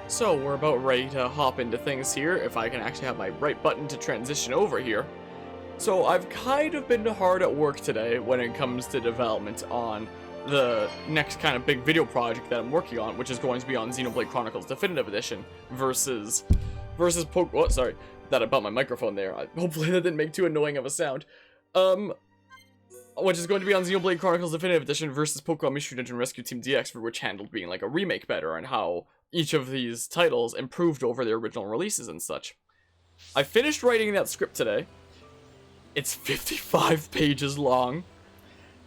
So we're about ready to hop into things here, if I can actually have my right button to transition over here. So I've kind of been hard at work today when it comes to development on the next kind of big video project that I'm working on, which is going to be on Xenoblade Chronicles Definitive Edition versus oh, sorry, that I bumped my microphone there. Hopefully that didn't make too annoying of a sound. Which is going to be on Xenoblade Chronicles Definitive Edition versus Pokemon Mystery Dungeon Rescue Team DX, for which handled being like a remake better and how each of these titles improved over their original releases and such. I finished writing that script today. It's 55 pages long.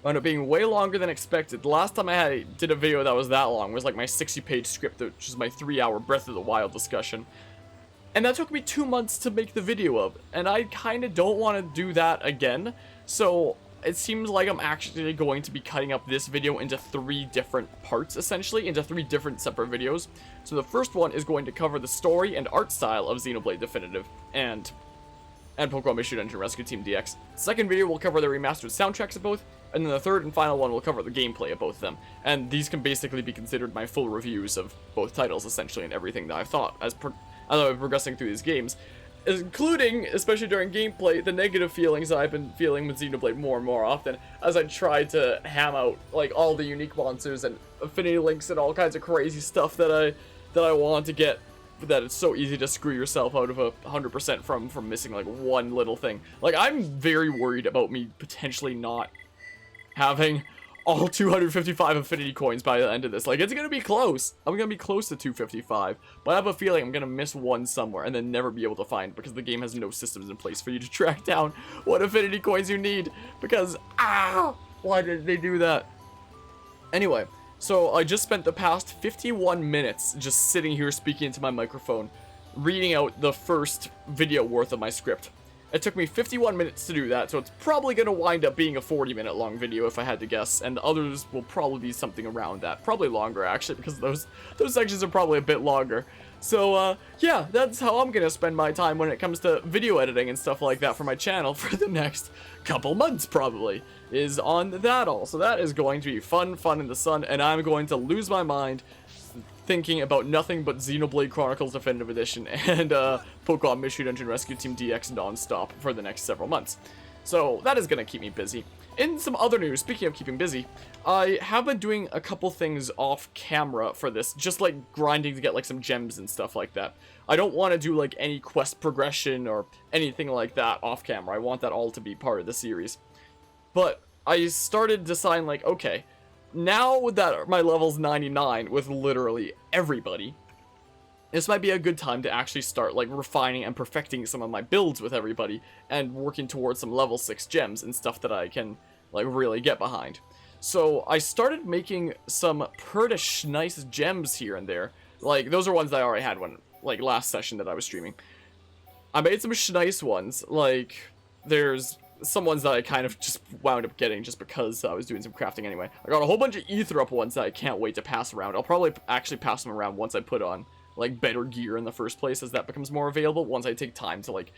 Wound up being way longer than expected. The last time I did a video that was that long was like my 60-page script, which is my 3-hour Breath of the Wild discussion. And that took me 2 months to make the video of, and I kind of don't want to do that again. So it seems like I'm actually going to be cutting up this video into 3 different parts, essentially, into 3 different separate videos. So the first one is going to cover the story and art style of Xenoblade Definitive and Pokemon Mystery Dungeon Rescue Team DX. Second video will cover the remastered soundtracks of both, and then the third and final one will cover the gameplay of both of them. And these can basically be considered my full reviews of both titles, essentially, and everything that I've thought as I'm progressing through these games. Including, especially during gameplay, the negative feelings that I've been feeling with Xenoblade more and more often, as I try to ham out, like, all the unique monsters and affinity links and all kinds of crazy stuff that I want to get, that it's so easy to screw yourself out of 100% from missing, like, one little thing. Like, I'm very worried about me potentially not having all 255 affinity coins by the end of this. Like, it's gonna be close. I'm gonna be close to 255, but I have a feeling I'm gonna miss one somewhere and then never be able to find, because the game has no systems in place for you to track down what affinity coins you need, because, why did they do that? Anyway, so I just spent the past 51 minutes just sitting here speaking into my microphone, reading out the first video worth of my script. It took me 51 minutes to do that, so it's probably going to wind up being a 40-minute long video if I had to guess, and the others will probably be something around that. Probably longer, actually, because those sections are probably a bit longer. So, yeah, that's how I'm going to spend my time when it comes to video editing and stuff like that for my channel for the next couple months, probably, is on that all. So that is going to be fun in the sun, and I'm going to lose my mind thinking about nothing but Xenoblade Chronicles Definitive Edition and Pokemon Mystery Dungeon Rescue Team DX non-stop for the next several months. So that is going to keep me busy. In some other news, speaking of keeping busy, I have been doing a couple things off camera for this, just like grinding to get like some gems and stuff like that. I don't want to do like any quest progression or anything like that off camera. I want that all to be part of the series. But I started deciding like, okay, now that my level's 99 with literally everybody, this might be a good time to actually start like refining and perfecting some of my builds with everybody and working towards some level 6 gems and stuff that I can like really get behind. So I started making some pretty nice gems here and there. Like, those are ones that I already had one, like, last session that I was streaming. I made some nice ones, like, there's some ones that I kind of just wound up getting just because I was doing some crafting anyway. I got a whole bunch of ether up ones that I can't wait to pass around. I'll probably actually pass them around once I put on like better gear in the first place, as that becomes more available, once I take time to like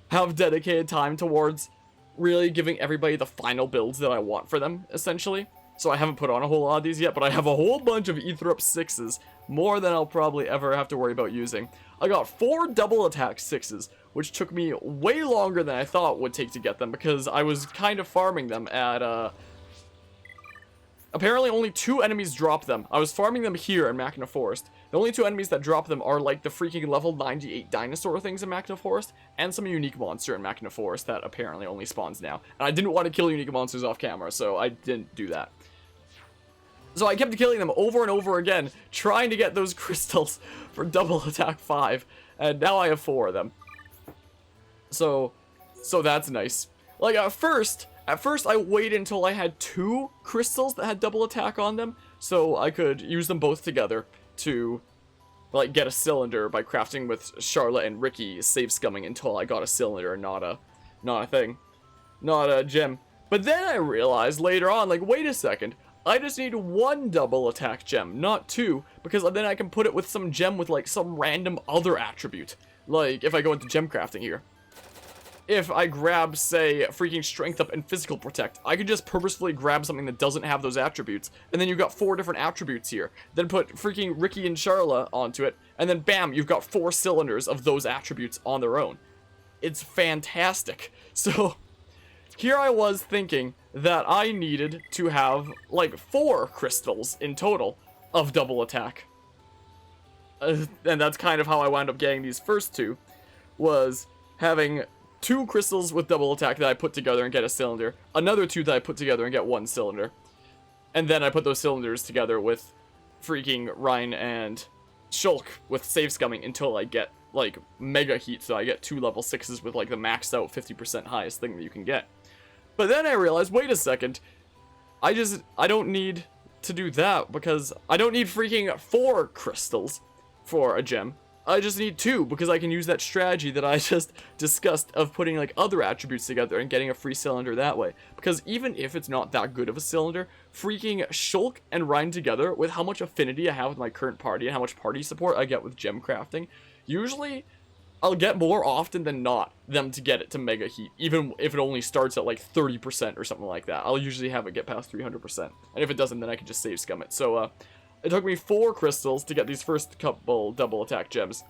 have dedicated time towards really giving everybody the final builds that I want for them, essentially. So I haven't put on a whole lot of these yet, but I have a whole bunch of ether up 6s, more than I'll probably ever have to worry about using. I got 4 double attack 6s, which took me way longer than I thought would take to get them, because I was kind of farming them at, apparently only 2 enemies drop them. I was farming them here in Machina Forest. The only 2 enemies that drop them are like the freaking level 98 dinosaur things in Machina Forest, and some unique monster in Machina Forest that apparently only spawns now. And I didn't want to kill unique monsters off camera, so I didn't do that. So I kept killing them over and over again, trying to get those crystals for double attack 5, and now I have 4 of them. So that's nice. Like, at first I waited until I had 2 crystals that had double attack on them, so I could use them both together to, like, get a cylinder by crafting with Charlotte and Riki, save scumming until I got a cylinder, not a gem. But then I realized later on, like, wait a second, I just need 1 double attack gem, not 2, because then I can put it with some gem with, like, some random other attribute. Like, if I go into gem crafting here. if I grab, say, freaking Strength Up and Physical Protect. I could just purposefully grab something that doesn't have those attributes, and then you've got 4 different attributes here. Then put freaking Riki and Charla onto it, and then bam, you've got 4 cylinders of those attributes on their own. It's fantastic. So, here I was thinking that I needed to have, like, 4 crystals in total of double attack. And that's kind of how I wound up getting these first 2, was having 2 crystals with double attack that I put together and get a cylinder, another 2 that I put together and get 1 cylinder, and then I put those cylinders together with freaking Rhine and Shulk with save scumming until I get, like, mega heat, so I get 2 level 6s with, like, the maxed out 50% highest thing that you can get. But then I realized, wait a second, I don't need to do that, because I don't need freaking 4 crystals for a gem. I just need 2, because I can use that strategy that I just discussed of putting, like, other attributes together and getting a free cylinder that way. Because even if it's not that good of a cylinder, freaking Shulk and Rhine together, with how much affinity I have with my current party and how much party support I get with gem crafting, usually I'll get more often than not them to get it to mega heat, even if it only starts at, like, 30% or something like that. I'll usually have it get past 300%. And if it doesn't, then I can just save scum it. So, it took me 4 crystals to get these first couple double attack gems.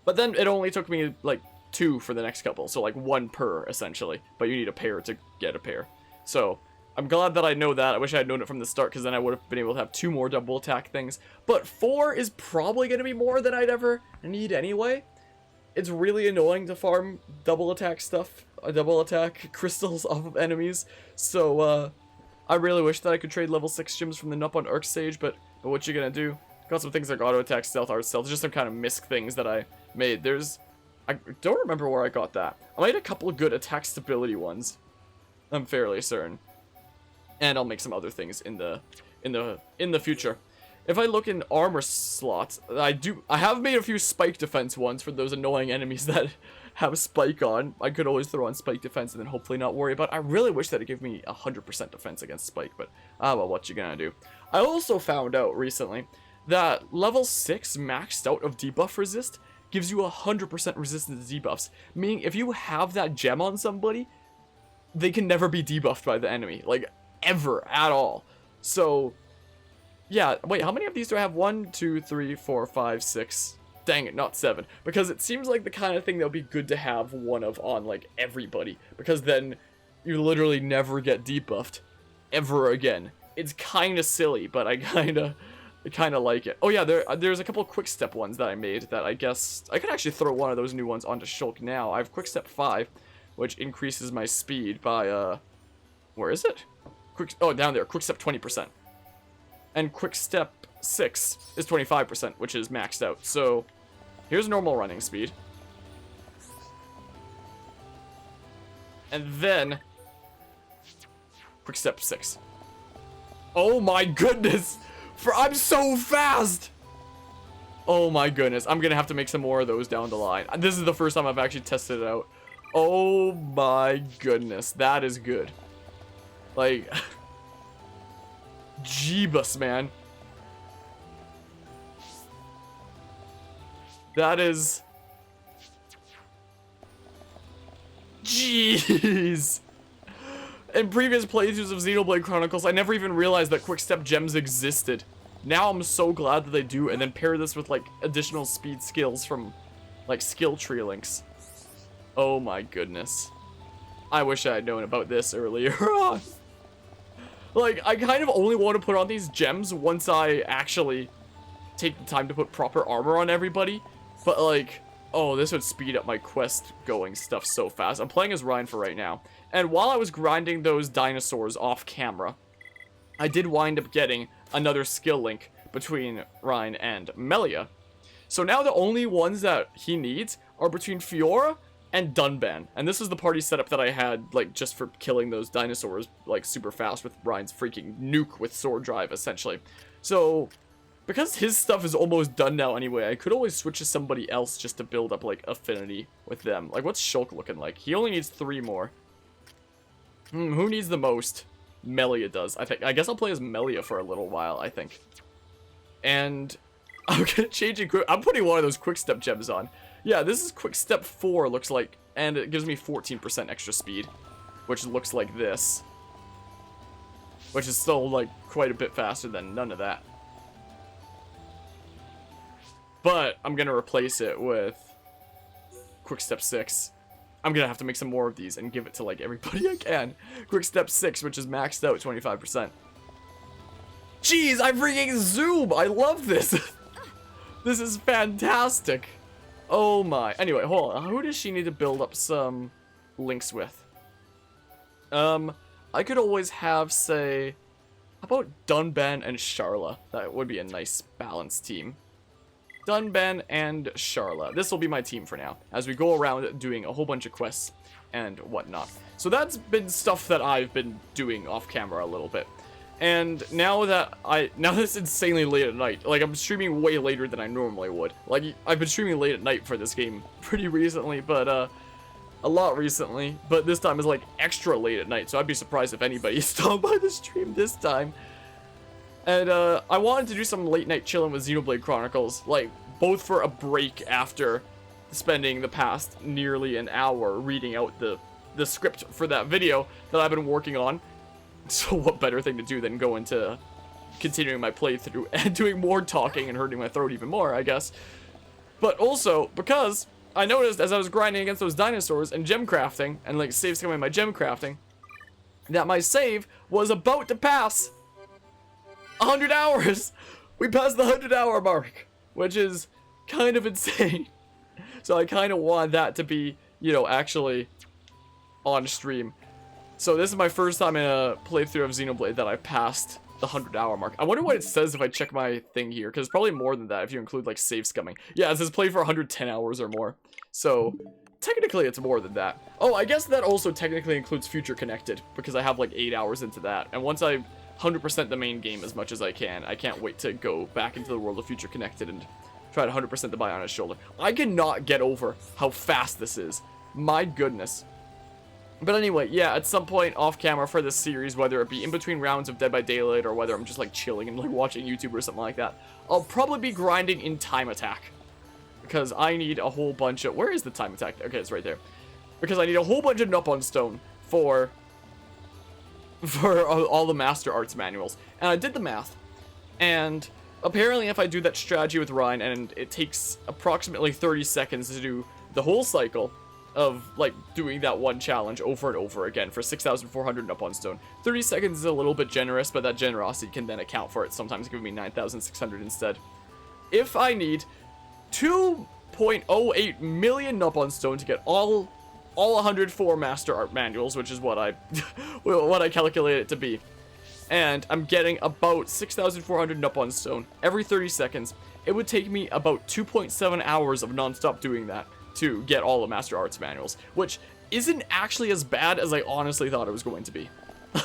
But then it only took me, like, 2 for the next couple. So, like, 1 per, essentially. But you need a pair to get a pair. So, I'm glad that I know that. I wish I had known it from the start, because then I would have been able to have 2 more double attack things. But 4 is probably going to be more than I'd ever need anyway. It's really annoying to farm double attack stuff. Double attack crystals off of enemies. So, I really wish that I could trade level 6 gems from the Nup on Arc Sage, but what you gonna do? Got some things like auto attack, stealth, art stealth, just some kind of misc things that I made. I don't remember where I got that. I made a couple of good attack stability ones. I'm fairly certain. And I'll make some other things in the future. If I look in armor slots, I have made a few spike defense ones for those annoying enemies that have spike on. I could always throw on spike defense and then hopefully not worry about it. I really wish that it gave me 100% defense against spike, but well, what you gonna do? I also found out recently that level 6 maxed out of debuff resist gives you 100% resistance to debuffs, meaning if you have that gem on somebody, they can never be debuffed by the enemy, like, ever, at all. So, yeah, wait, how many of these do I have? 1, 2, 3, 4, 5, 6. Dang it, not 7. Because it seems like the kind of thing that would be good to have one of on, like, everybody. Because then you literally never get debuffed ever again. It's kind of silly, but I kind of like it. Oh yeah, there's a couple of quick step ones that I made that I guess I could actually throw one of those new ones onto Shulk now. I have quick step 5, which increases my speed by where is it? Oh, down there. Quick step 20%. And quick step 6 is 25%, which is maxed out. So here's normal running speed. And then quick step 6. Oh my goodness! I'm so fast! Oh my goodness, I'm gonna have to make some more of those down the line. This is the first time I've actually tested it out. Oh my goodness, that is good. Like, Jeebus, man. That is... Jeez! In previous playthroughs of Xenoblade Chronicles, I never even realized that quick step gems existed. Now I'm so glad that they do, and then pair this with, like, additional speed skills from, like, skill tree links. Oh my goodness. I wish I had known about this earlier on. Like, I kind of only want to put on these gems once I actually take the time to put proper armor on everybody. But, like, oh, this would speed up my quest going stuff so fast. I'm playing as Rhine for right now. And while I was grinding those dinosaurs off camera, I did wind up getting another skill link between Rhine and Melia. So now the only ones that he needs are between Fiora and Dunban. And this is the party setup that I had, like, just for killing those dinosaurs, like, super fast with Rhine's freaking nuke with sword drive, essentially. So, because his stuff is almost done now anyway, I could always switch to somebody else just to build up, like, affinity with them. Like, what's Shulk looking like? He only needs 3 more. Who needs the most? Melia does, I think. I guess I'll play as Melia for a little while, I think. And I'm gonna change it. I'm putting one of those quick step gems on. Yeah, this is quick step 4, looks like, and it gives me 14% extra speed, which looks like this. Which is still, like, quite a bit faster than none of that. But I'm gonna replace it with Quick Step 6. I'm gonna have to make some more of these and give it to, like, everybody I can. Quick Step 6, which is maxed out 25%. Jeez, I freaking zoom! I love this! This is fantastic! Oh my. Anyway, hold on. Who does she need to build up some links with? I could always have, say, how about Dunban and Sharla? That would be a nice balanced team. Dunban and Sharla. This will be my team for now, as we go around doing a whole bunch of quests and whatnot. So that's been stuff that I've been doing off camera a little bit. And now that it's insanely late at night, like I'm streaming way later than I normally would. Like I've been streaming late at night for this game pretty recently, but a lot recently, but this time is like extra late at night, so I'd be surprised if anybody stopped by the stream this time. And I wanted to do some late night chilling with Xenoblade Chronicles, like both for a break after spending the past nearly an hour reading out the script for that video that I've been working on. So what better thing to do than go into continuing my playthrough and doing more talking and hurting my throat even more, I guess. But also, because I noticed as I was grinding against those dinosaurs and gem crafting, and like save scumming my gem crafting, that my save was about to pass 100 hours! We passed the 100-hour mark, which is kind of insane. So I kind of want that to be, you know, actually on stream. So this is my first time in a playthrough of Xenoblade that I passed the 100-hour mark. I wonder what it says if I check my thing here, because it's probably more than that if you include like save scumming. Yeah, it says play for 110 hours or more. So technically it's more than that. Oh, I guess that also technically includes Future Connected, because I have like 8 hours into that. And once I 100% the main game as much as I can't wait to go back into the world of Future Connected and try to 100% the Bionis shoulder. I cannot get over how fast this is. My goodness. But anyway, yeah, at some point off camera for this series, whether it be in between rounds of Dead by Daylight or whether I'm just like chilling and like watching YouTube or something like that, I'll probably be grinding in Time Attack. Because I need a whole bunch of... Where is the Time Attack? Okay, it's right there. Because I need a whole bunch of Nupon Stone for all the Master Arts manuals. And I did the math. And apparently if I do that strategy with Ryan, and it takes approximately 30 seconds to do the whole cycle of, like, doing that one challenge over and over again for 6,400 Nupon Stone. 30 seconds is a little bit generous, but that generosity can then account for it, sometimes giving me 9,600 instead. If I need 2.08 million Nupon Stone to get all 104 Master Art manuals, which is what I what I calculate it to be, and I'm getting about 6,400 Nupon Stone every 30 seconds, it would take me about 2.7 hours of non-stop doing that to get all the Master Arts manuals, which isn't actually as bad as I honestly thought it was going to be.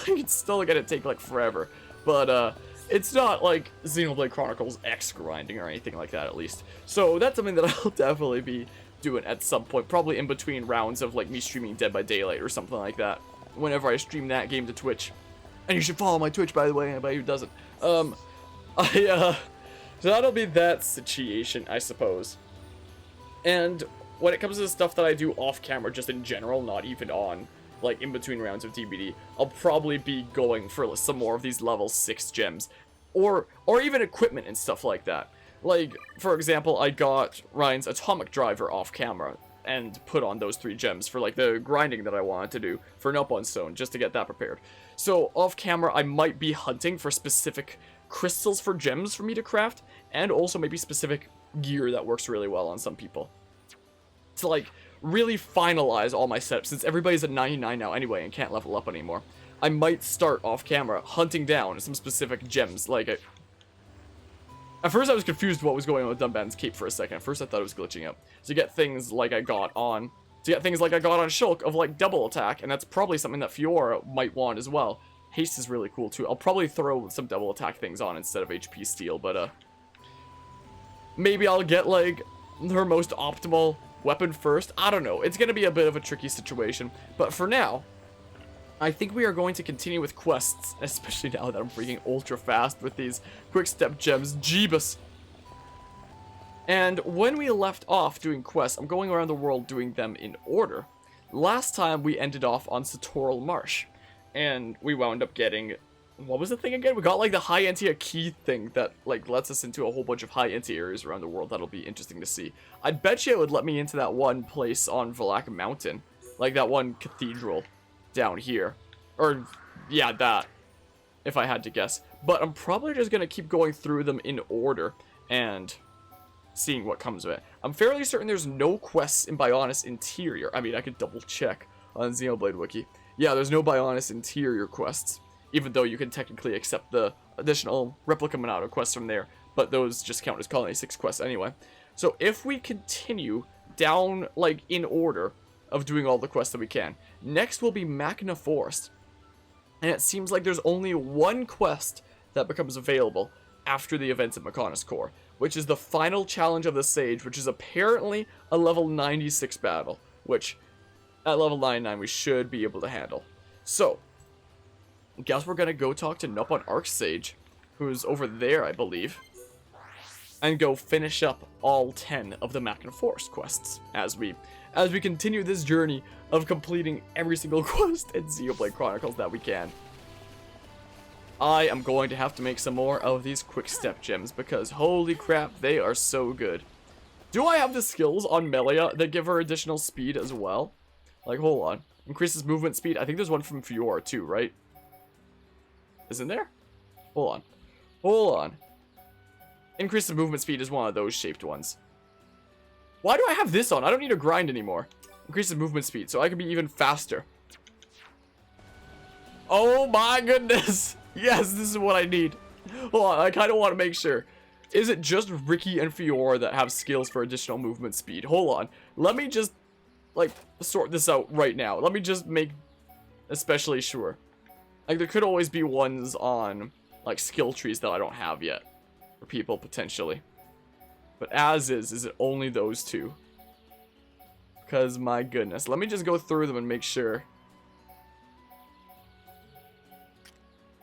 It's still gonna take like forever, but it's not like Xenoblade Chronicles X grinding or anything like that, at least. So that's something that I'll definitely be doing at some point, probably in between rounds of like me streaming Dead by Daylight or something like that, whenever I stream that game to Twitch. And you should follow my Twitch, by the way, anybody who doesn't. So that'll be that situation, I suppose. And when it comes to the stuff that I do off camera, just in general, not even on, like, in between rounds of DBD, I'll probably be going for some more of these level 6 gems. Or even equipment and stuff like that. Like, for example, I got Ryan's Atomic Driver off camera and put on those 3 gems for, like, the grinding that I wanted to do for Nupon Stone, just to get that prepared. So, off camera, I might be hunting for specific crystals for gems for me to craft, and also maybe specific gear that works really well on some people. To, like, really finalize all my setups, since everybody's at 99 now anyway and can't level up anymore. I might start off camera hunting down some specific gems, like at first I was confused what was going on with Dunban's cape for a second. At first I thought it was glitching out. To get things like I got on Shulk of like double attack, and that's probably something that Fiora might want as well. Haste is really cool too. I'll probably throw some double attack things on instead of HP steal, but maybe I'll get like her most optimal weapon first. I don't know. It's gonna be a bit of a tricky situation, but for now, I think we are going to continue with quests, especially now that I'm freaking ultra fast with these quick step gems. Jeebus! And when we left off doing quests, I'm going around the world doing them in order. last time we ended off on Satorl Marsh, and we wound up getting, what was the thing again? We got like the high Entia key thing that like lets us into a whole bunch of high Entia areas around the world. That'll be interesting to see. I bet you it would let me into that one place on Valak Mountain, like that one cathedral down here, or yeah, that, if I had to guess. But I'm probably just gonna keep going through them in order and seeing what comes of it. I'm fairly certain there's no quests in Bionis Interior. I mean, I could double check on Xenoblade Wiki. Yeah, there's no Bionis Interior quests, even though you can technically accept the additional replica Monado quests from there, but those just count as Colony 6 quests anyway. So if we continue down, like, in order of doing all the quests that we can, next will be Machna Forest. And it seems like there's only one quest that becomes available after the events at Mechonis Core, which is the final challenge of the Sage, which is apparently a level 96 battle, which at level 99 we should be able to handle. So, guess we're gonna go talk to Nopon Archsage, who's over there, I believe, and go finish up all 10 of the Machna Forest quests as we continue this journey of completing every single quest in Xenoblade Chronicles that we can. I am going to have to make some more of these quick step gems because holy crap, they are so good. Do I have the skills on Melia that give her additional speed as well? Like, hold on. Increases movement speed. I think there's one from Fiora too, right? Isn't there? Hold on. Hold on. Increases movement speed is one of those shaped ones. Why do I have this on? I don't need to grind anymore. Increases movement speed, so I can be even faster. Oh my goodness! Yes, this is what I need. Hold on, I kind of want to make sure. Is it just Riki and Fiora that have skills for additional movement speed? Hold on. Let me just, like, sort this out right now. Let me just make especially sure. Like, there could always be ones on, like, skill trees that I don't have yet. For people, potentially. But as is it only those two? Because, my goodness. Let me just go through them and make sure.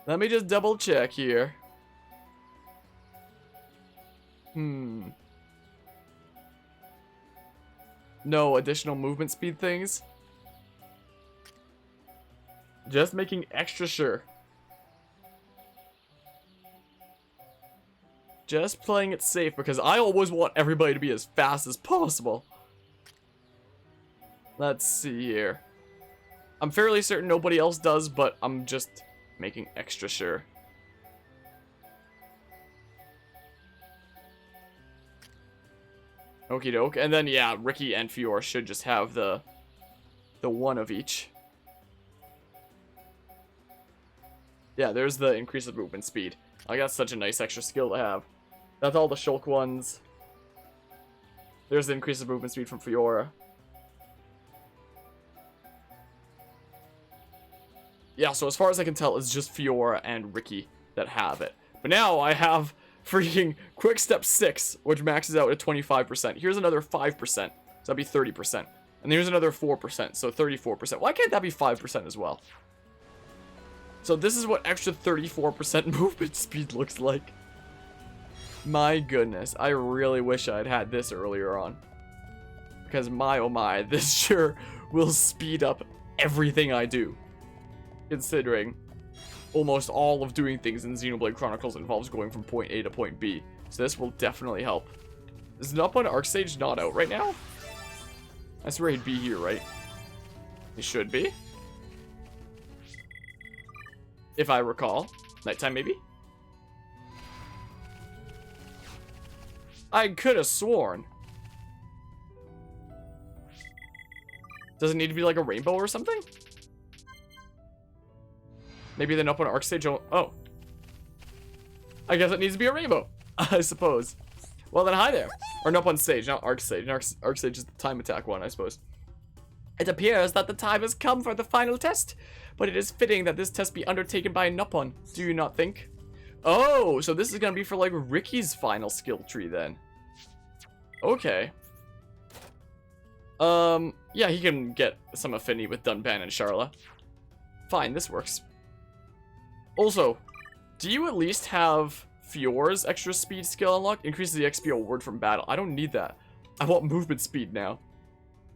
Let me just double check here. No additional movement speed things. Just making extra sure. Just playing it safe because I always want everybody to be as fast as possible. Let's see here. I'm fairly certain nobody else does, but I'm just making extra sure. Okie doke. And then, yeah, Riki and Fiora should just have the one of each. Yeah, there's the increase of movement speed. I got such a nice extra skill to have. That's all the Shulk ones. There's the increase of movement speed from Fiora. Yeah, so as far as I can tell, it's just Fiora and Riki that have it. But now I have freaking Quick Step 6, which maxes out at 25%. Here's another 5%, so that'd be 30%. And here's another 4%, so 34%. Why can't that be 5% as well? So this is what extra 34% movement speed looks like. My goodness, I really wish I'd had this earlier on. Because my oh my, this sure will speed up everything I do. Considering almost all of doing things in Xenoblade Chronicles involves going from point A to point B. So this will definitely help. Is Nopon Archsage not out right now? I swear he'd be here, right? He should be. If I recall. Nighttime, maybe? I could have sworn. Does it need to be like a rainbow or something? Maybe the Nopon Archsage. Oh. I guess it needs to be a rainbow. I suppose. Well then, hi there. Or Nopon Sage, not Archsage. Archsage is the time attack one, I suppose. It appears that the time has come for the final test, but it is fitting that this test be undertaken by Nopon, do you not think? Oh, so this is gonna be for like Riki's final skill tree then. Okay. Yeah, he can get some affinity with Dunban and Charla. Fine, this works. Also, do you at least have Fiora's extra speed skill unlocked? Increases the XP award from battle. I don't need that. I want movement speed now.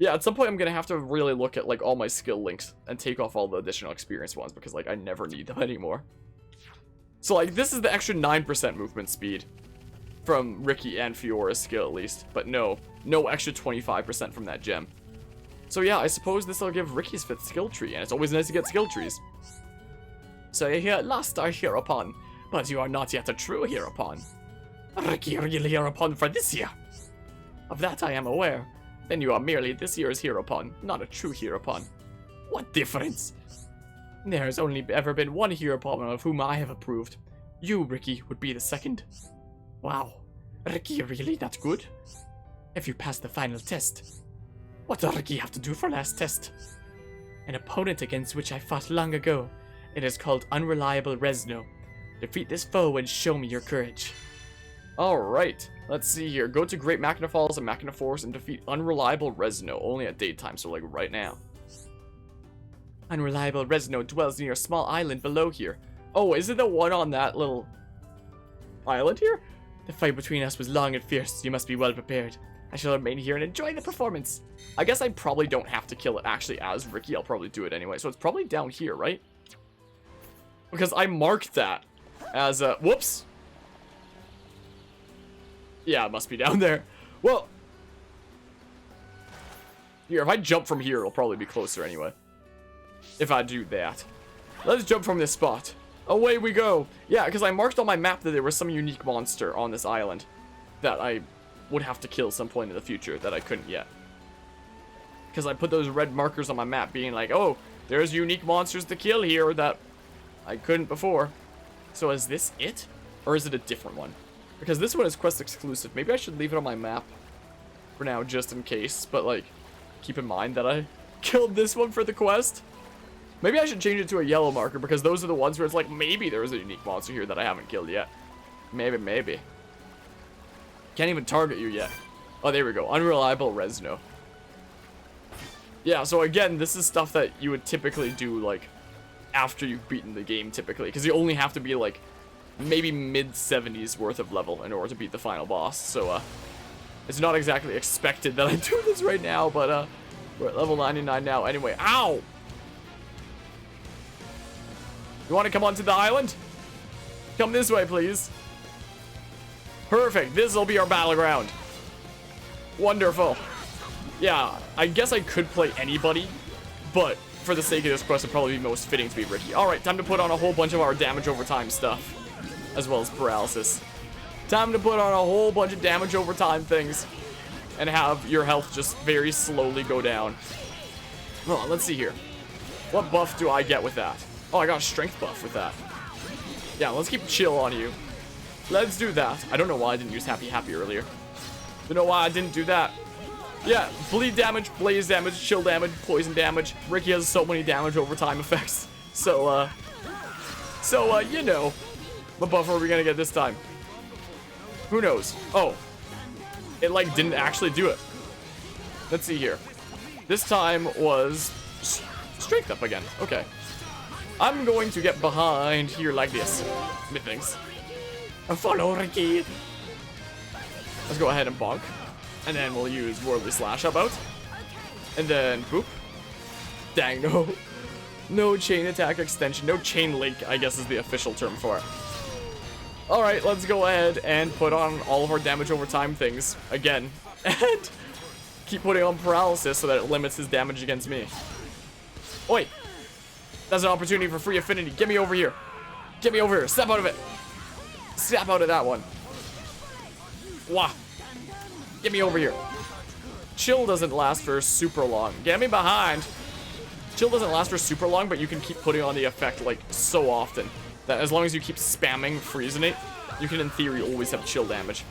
Yeah, at some point I'm gonna have to really look at, like, all my skill links and take off all the additional experience ones because, like, I never need them anymore. So, like, this is the extra 9% movement speed from Riki and Fiora's skill, at least. But no extra 25% from that gem. So, yeah, I suppose this will give Riki's 5th skill tree, and it's always nice to get skill trees. So you here at last are Heropon, but you are not yet a true Heropon. Riki really Heropon for this year. Of that I am aware. Then you are merely this year's Heropon, not a true Heropon. What difference? There has only ever been one Heropon of whom I have approved. You, Riki, would be the second. Wow. Riki really that good? If you pass the final test. What does Riki have to do for last test? An opponent against which I fought long ago. It is called Unreliable Resno. Defeat this foe and show me your courage. Alright, let's see here. Go to Great Machina Falls and Machina Forest and defeat Unreliable Resno, only at daytime, so like right now. Unreliable Resno dwells near a small island below here. Oh, is it the one on that little island here? The fight between us was long and fierce, you must be well prepared. I shall remain here and enjoy the performance. I guess I probably don't have to kill it actually as Riki, I'll probably do it anyway. So it's probably down here, right? Because I marked that as a, whoops. Yeah, it must be down there. Well, here, if I jump from here, it'll probably be closer anyway. If I do that. Let's jump from this spot. Away we go. Yeah, because I marked on my map that there was some unique monster on this island that I would have to kill some point in the future that I couldn't yet. Because I put those red markers on my map being like, oh, there's unique monsters to kill here that I couldn't before. So is this it? Or is it a different one? Because this one is quest exclusive. Maybe I should leave it on my map for now, just in case. But, like, keep in mind that I killed this one for the quest. Maybe I should change it to a yellow marker, because those are the ones where it's like, maybe there's a unique monster here that I haven't killed yet. Maybe. Can't even target you yet. Oh, there we go. Unreliable Resno. Yeah, so again, this is stuff that you would typically do, like, after you've beaten the game, typically. Because you only have to be, like, maybe mid-70s worth of level in order to beat the final boss. So, it's not exactly expected that I do this right now, but, we're at level 99 now. Anyway, ow! You want to come onto the island? Come this way, please. Perfect. This will be our battleground. Wonderful. Yeah, I guess I could play anybody, but for the sake of this quest, it'd probably be most fitting to be Riki. Alright, time to put on a whole bunch of our damage over time stuff, as well as paralysis. Time to put on a whole bunch of damage over time things, and have your health just very slowly go down. Hold on, let's see here. What buff do I get with that? Oh, I got a strength buff with that. Yeah, let's keep chill on you. Let's do that. I don't know why I didn't use Happy earlier. Don't know why I didn't do that. Yeah, bleed damage, blaze damage, chill damage, poison damage. Riki has so many damage over time effects. So, you know. What buff are we gonna get this time? Who knows? Oh. It, like, didn't actually do it. Let's see here. This time was strength up again. Okay. I'm going to get behind here like this. Methinks. Follow Riki. Let's go ahead and bonk. And then we'll use Worldly Slash about. And then boop. Dang, no. No chain attack extension. No chain link, I guess is the official term for it. Alright, let's go ahead and put on all of our damage over time things again. And keep putting on paralysis so that it limits his damage against me. Oi! That's an opportunity for free affinity. Get me over here. Get me over here. Step out of it. Step out of that one. Wah. Get me over here. Chill doesn't last for super long. Get me behind. Chill doesn't last for super long, but you can keep putting on the effect like so often that as long as you keep spamming Freezinate, you can in theory always have chill damage.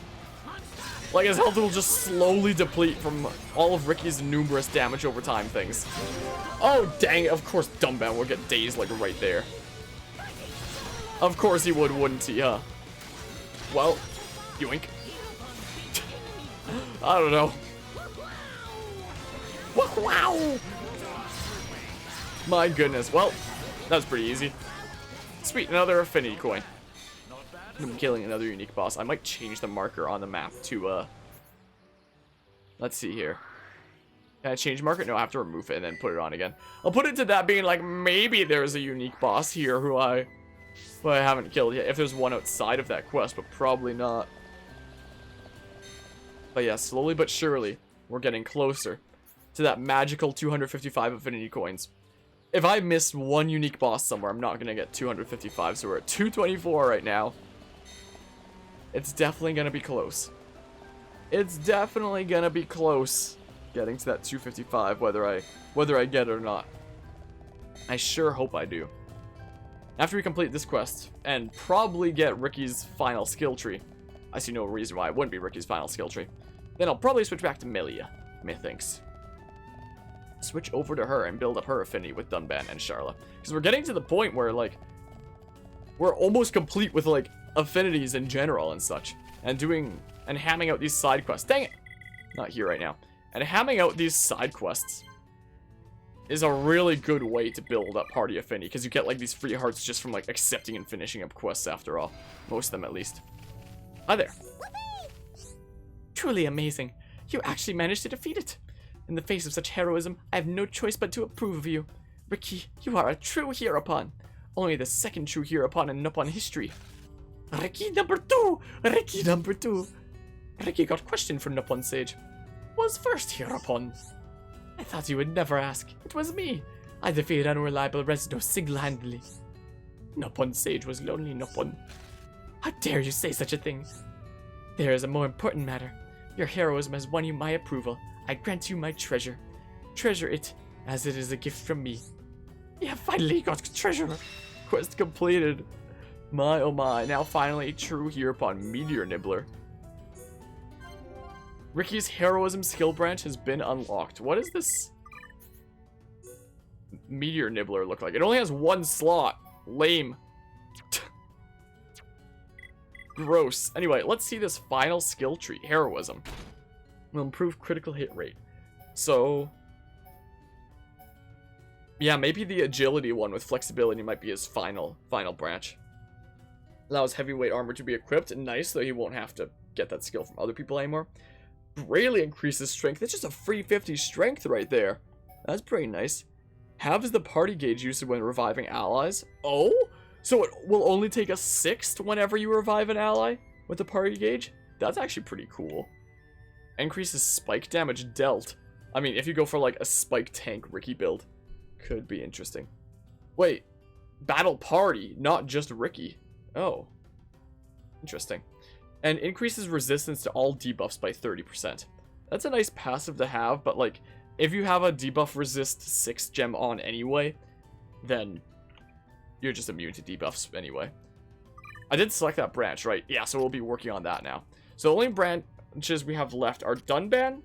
Like his health will just slowly deplete from all of Riki's numerous damage over time things. Oh dang it, of course Dunban will get dazed like right there. Of course he would, wouldn't he, huh? Well, yoink. I don't know. Wow! My goodness. Well, that was pretty easy. Sweet, another affinity coin. I'm killing another unique boss. I might change the marker on the map to, let's see here. Can I change market? No, I have to remove it and then put it on again. I'll put it to that being like, maybe there's a unique boss here who I haven't killed yet. If there's one outside of that quest, but probably not. But yeah, slowly but surely, we're getting closer to that magical 255 affinity coins. If I miss one unique boss somewhere, I'm not going to get 255, so we're at 224 right now. It's definitely going to be close. It's definitely going to be close getting to that 255, whether I get it or not. I sure hope I do. After we complete this quest, and probably get Riki's final skill tree, I see no reason why it wouldn't be Riki's final skill tree, then I'll probably switch back to Melia, methinks. Switch over to her and build up her affinity with Dunban and Charla. Because we're getting to the point where, like, we're almost complete with, like, affinities in general and such. And hamming out these side quests. Dang it! Not here right now. And hamming out these side quests is a really good way to build up party affinity. Because you get, like, these free hearts just from, like, accepting and finishing up quests after all. Most of them, at least. Hi there. Truly amazing. You actually managed to defeat it. In the face of such heroism, I have no choice but to approve of you. Riki, you are a true Heropon. Only the second true Heropon in Nuppon history. Riki number 2! Riki number 2! Riki got questioned for Nuppon Sage. Was first Heropon. I thought you would never ask. It was me. I defeated unreliable Resno single-handedly. Nuppon Sage was lonely Nuppon. How dare you say such a thing? There is a more important matter. Your heroism has won you my approval. I grant you my treasure. Treasure it, as it is a gift from me. Yeah, finally got treasure. Quest completed. My oh my, now finally true Heropon Meteor Nibbler. Riki's heroism skill branch has been unlocked. What does this Meteor Nibbler look like? It only has one slot. Lame. Gross. Anyway, let's see this final skill tree. Heroism. Will improve critical hit rate. So, yeah, maybe the agility one with flexibility might be his final branch. Allows heavyweight armor to be equipped. Nice, though he won't have to get that skill from other people anymore. Greatly increases strength. That's just a free 50 strength right there. That's pretty nice. Halves the party gauge usage when reviving allies. Oh? So it will only take a 6th whenever you revive an ally with the party gauge? That's actually pretty cool. Increases spike damage dealt. I mean, if you go for like a spike tank Riki build, could be interesting. Wait, battle party, not just Riki. Oh, interesting. And increases resistance to all debuffs by 30%. That's a nice passive to have, but like, if you have a debuff resist 6 gem on anyway, then you're just immune to debuffs anyway. I did select that branch, right? Yeah, so we'll be working on that now. So the only branches we have left are Dunban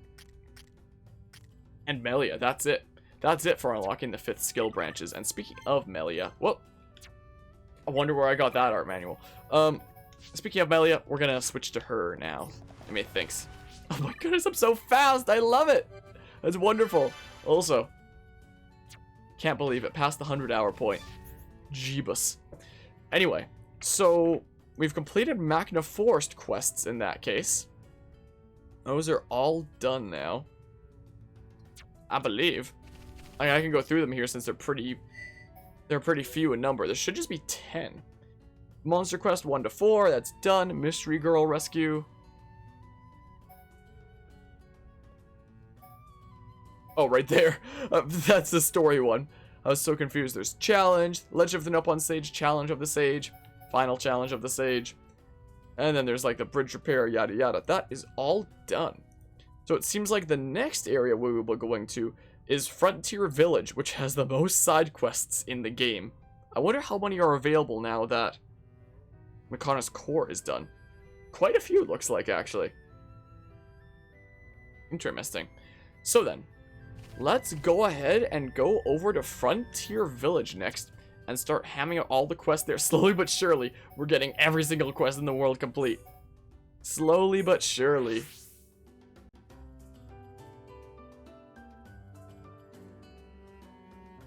and Melia. That's it. That's it for unlocking the 5th skill branches. And speaking of Melia, whoop. I wonder where I got that art manual. Speaking of Melia, we're gonna switch to her now. I mean, thanks. Oh my goodness, I'm so fast. I love it. That's wonderful. Also, can't believe it. Past the 100-hour point. Jeebus. Anyway, so we've completed Machna Forest quests in that case. Those are all done now, I believe. I can go through them here since they're pretty few in number. There should just be 10. Monster Quest 1 to 4, that's done. Mystery Girl Rescue. Oh, right there. That's the story one. I was so confused. There's Challenge, Legend of the Nuppon Sage, Challenge of the Sage, Final Challenge of the Sage. And then there's like the bridge repair, yada yada. That is all done. So it seems like the next area we will be going to is Frontier Village, which has the most side quests in the game. I wonder how many are available now that Mechona's core is done. Quite a few, looks like, actually. Interesting. So then, let's go ahead and go over to Frontier Village next and start hamming out all the quests there. Slowly but surely, we're getting every single quest in the world complete. Slowly but surely.